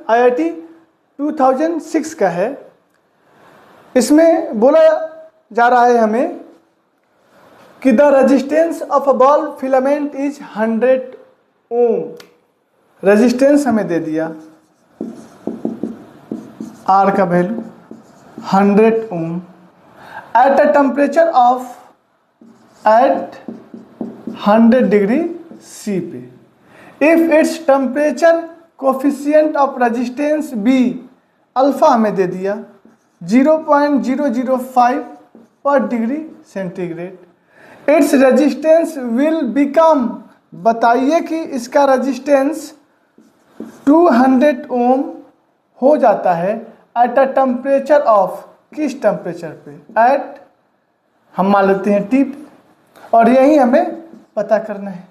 IIT 2006 का है। इसमें बोला जा रहा है हमें कि the resistance of a bulb filament is 100 ohm. Resistance हमें दे दिया, आर का value 100 ohm at a temperature of 100 degree C पे। If its temperature coefficient of resistance be, alpha हमें दे दिया 0.005 per degree centigrade, its resistance will become, बताइए कि इसका रेजिस्टेंस 200 ओम हो जाता है एट अ टेम्परेचर ऑफ, किस टेम्परेचर पे, एट हम मान लेते हैं टी, और यही हमें पता करना है।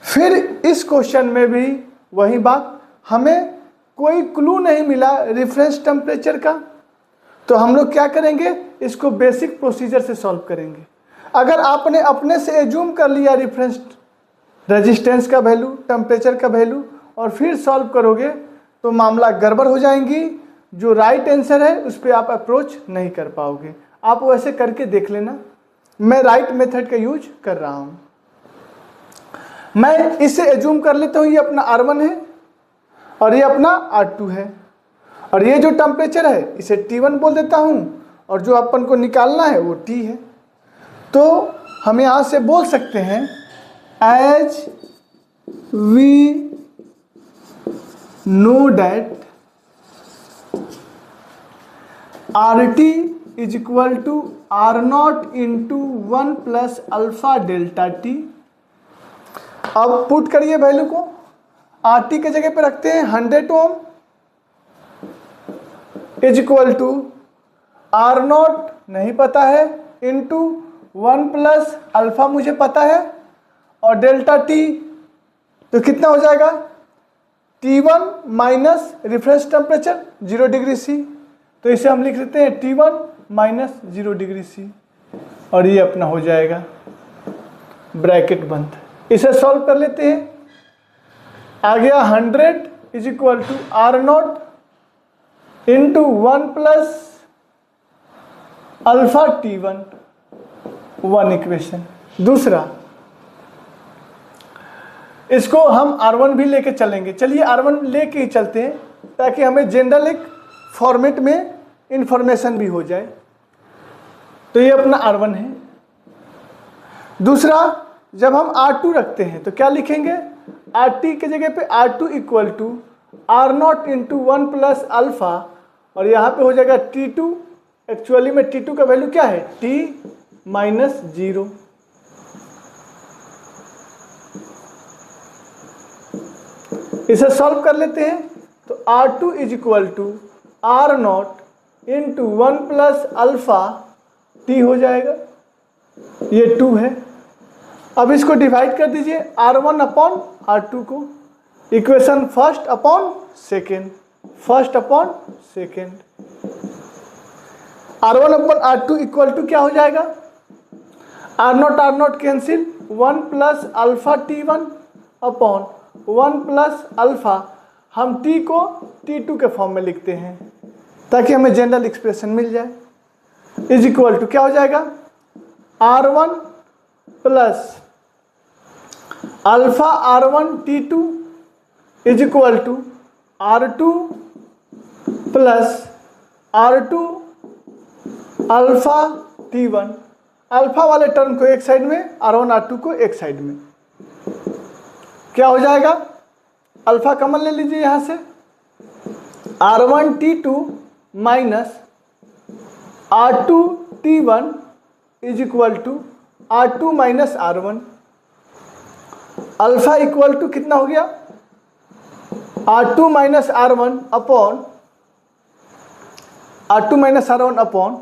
फिर इस क्वेश्चन में भी वही बात, हमें कोई क्लू नहीं मिला रेफरेंस टेम्परेचर का, तो हम लोग क्या करेंगे, इसको बेसिक प्रोसीजर से सॉल्व करेंगे। अगर आपने अपने से एज्यूम कर लिया रेफरेंस रेजिस्टेंस का वैल्यू, टेम्परेचर का वैल्यू, और फिर सॉल्व करोगे तो मामला गड़बड़ हो जाएंगी। जो राइट आंसर है उस पर आप अप्रोच नहीं कर पाओगे। आप वैसे करके देख लेना, मैं राइट मेथड का यूज कर रहा हूँ। मैं इसे एज्यूम कर लेता हूँ, ये अपना R1 है और ये अपना R2 है, और ये जो टेम्परेचर है इसे T1 बोल देता हूँ, और जो अपन को निकालना है वो T है। तो हम यहाँ से बोल सकते हैं as we know that RT is equal to R0 into 1 plus alpha delta T. अब पुट करिए वैल्यू को, RT के जगह पे रखते हैं 100 ओम इज इक्वल टू R0 नहीं पता है इंटू 1 प्लस अल्फा मुझे पता है, और डेल्टा टी तो कितना हो जाएगा, T1 minus reference temperature 0 degree C, तो इसे हम लिख लेते हैं T1 माइनस 0 डिग्री सी, और ये अपना हो जाएगा ब्रैकेट बंद। इसे सॉल्व कर लेते हैं, आ गया 100 is equal to R0 into 1 plus alpha T1, 1 equation. दूसरा, इसको हम R1 भी लेके चलेंगे, चलिए R1 लेके ही चलते हैं ताकि हमें जनरल एक फॉर्मेट में इंफॉर्मेशन भी हो जाए। तो ये अपना R1 है। दूसरा, जब हम R2 रखते हैं तो क्या लिखेंगे, RT के जगह पे R2 equal to R0 into 1 plus alpha, और यहाँ पे हो जाएगा T2। एक्चुअली में T2 का वैल्यू क्या है, T माइनस 0। इसे सॉल्व कर लेते हैं, तो R2 is equal to R0 into 1 plus alpha T हो जाएगा, ये 2 है। अब इसको डिवाइड कर दीजिए R1 अपॉन R2 को, equation first upon second, first upon second. R1 upon R2 equal to क्या हो जाएगा, R0 cancel, 1 plus alpha T1 upon 1 plus alpha, हम T को T2 के फॉर्म में लिखते हैं ताकि हमें जनरल एक्सप्रेशन मिल जाए, इज इक्वल टू क्या हो जाएगा, R1 plus alpha R1 T2 is equal to R2 plus R2 alpha T1। Alpha वाले टर्म को एक साइड में, R1 R2 को एक साइड में, क्या हो जाएगा, अल्फा कॉमन ले लीजिए यहाँ से, R1 T2 minus R2 T1 is equal to R2 minus R1। Alpha equal to कितना हो गया, R2 minus R1 upon R2 minus R1 upon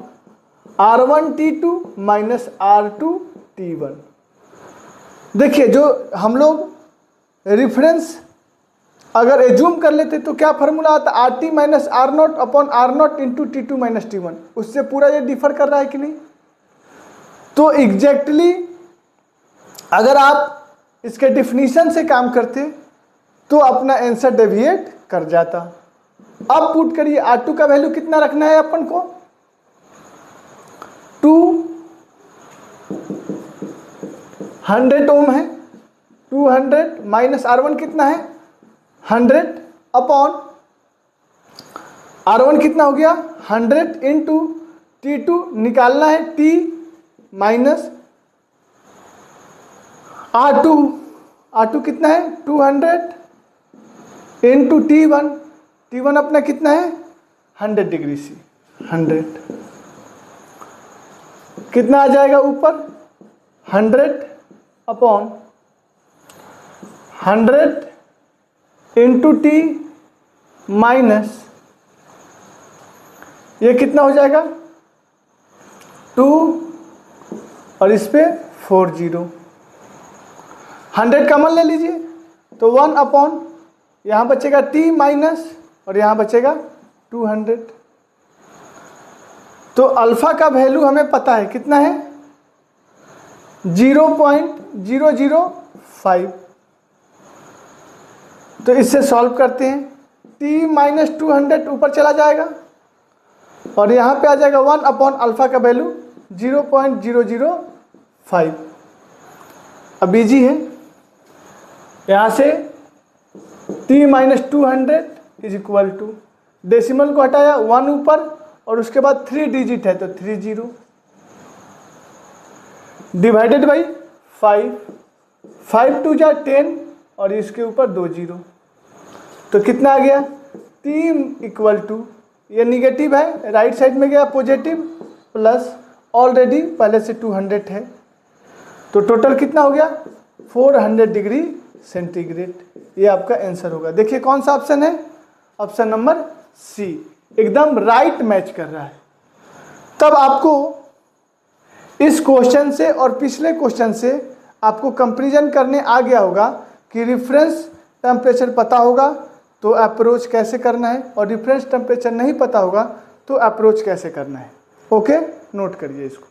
R1 T2 minus R2 T1। देखिए, जो हम लोग रेफरेंस अगर एज्यूम कर लेते तो क्या फार्मूला आता, RT minus R0 upon R0 into T2 minus T1, उससे पूरा ये डिफर कर रहा है कि नहीं। तो एग्जैक्टली अगर आप इसके डिफिनीशन से काम करते तो अपना आंसर डेविएट कर जाता। अब पुट करिए, R2 का वैल्यू कितना रखना है अपन को, 200 ओम है, 200 माइनस R1 कितना है 100 अपॉन R1 कितना हो गया 100 इंटू T2 निकालना है T माइनस R2, R2 कितना है 200 इंटू T1, T1 अपना कितना है 100 डिग्री C, 100 कितना आ जाएगा ऊपर 100 अपॉन 100 इंटू T माइनस ये कितना हो जाएगा 2 और इस पे 40, 100 कॉमन ले लीजिए तो 1 अपॉन यहाँ बचेगा T माइनस और यहाँ बचेगा 200। तो अल्फा का वैल्यू हमें पता है कितना है 0.005। तो इससे सॉल्व करते हैं, T माइनस 200 ऊपर चला जाएगा और यहाँ पे आ जाएगा 1 अपॉन अल्फा का वैल्यू 0.005। अब इजी है, यहाँ से T minus 200 is equal to decimal को हटाया 1 ऊपर और उसके बाद 3 डिजिट है तो 30 डिवाइडेड बाई 5, 5 टू जा 10 और इसके ऊपर 2 0, तो कितना आ गया T इक्वल टू, ये निगेटिव है राइट साइड में गया पॉजिटिव प्लस ऑलरेडी पहले से 200 है तो टोटल कितना हो गया 400 डिग्री सेंटीग्रेड। ये आपका आंसर होगा। देखिए कौन सा ऑप्शन है, ऑप्शन नंबर सी एकदम राइट मैच कर रहा है। तब आपको इस क्वेश्चन से और पिछले क्वेश्चन से आपको कंपैरिजन करने आ गया होगा कि रेफरेंस टेम्परेचर पता होगा तो अप्रोच कैसे करना है और रेफरेंस टेम्परेचर नहीं पता होगा तो अप्रोच कैसे करना है। ओके, नोट करिए इसको।